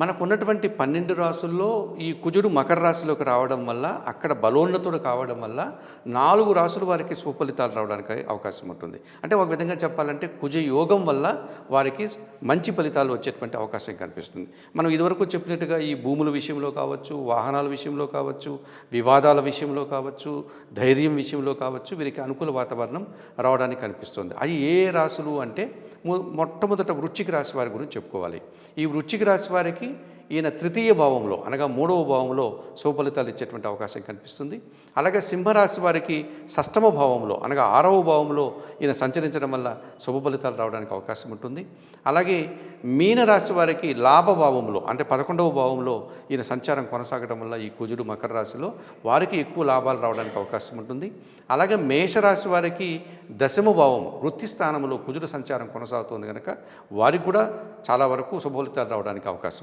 మనకున్నటువంటి 12 రాసుల్లో ఈ కుజుడు మకర రాశిలోకి రావడం వల్ల, అక్కడ బలోన్నతుడు కావడం వల్ల 4 రాసుల వారికి సుఫలితాలు రావడానికి అవకాశం ఉంటుంది. అంటే ఒక విధంగా చెప్పాలంటే కుజ యోగం వల్ల వారికి మంచి ఫలితాలు వచ్చేటువంటి అవకాశం కనిపిస్తుంది. మనం ఇదివరకు చెప్పినట్టుగా ఈ భూముల విషయంలో కావచ్చు, వాహనాల విషయంలో కావచ్చు, వివాదాల విషయంలో కావచ్చు, ధైర్యం విషయంలో కావచ్చు, వీరికి అనుకూల వాతావరణం రావడానికి కనిపిస్తుంది. అవి ఏ రాశులు అంటే మొట్టమొదట వృశ్చిక రాశి వారి గురించి చెప్పుకోవాలి. ఈ వృశ్చిక రాశి వారికి ఈయన తృతీయ భావంలో అనగా 3వ భావంలో శుభఫలితాలు ఇచ్చేటువంటి అవకాశం కనిపిస్తుంది. అలాగే సింహరాశి వారికి షష్టమ భావంలో అనగా 6వ భావంలో ఈయన సంచరించడం వల్ల శుభ ఫలితాలు రావడానికి అవకాశం ఉంటుంది. అలాగే మీనరాశి వారికి లాభభావంలో అంటే 11వ భావంలో ఈయన సంచారం కొనసాగడం వల్ల ఈ కుజుడు మకర రాశిలో వారికి ఎక్కువ లాభాలు రావడానికి అవకాశం ఉంటుంది. అలాగే మేషరాశి వారికి దశమ భావం వృత్తి స్థానంలో కుజుడు సంచారం కొనసాగుతుంది కనుక వారికి కూడా చాలా వరకు శుభఫలితాలు రావడానికి అవకాశం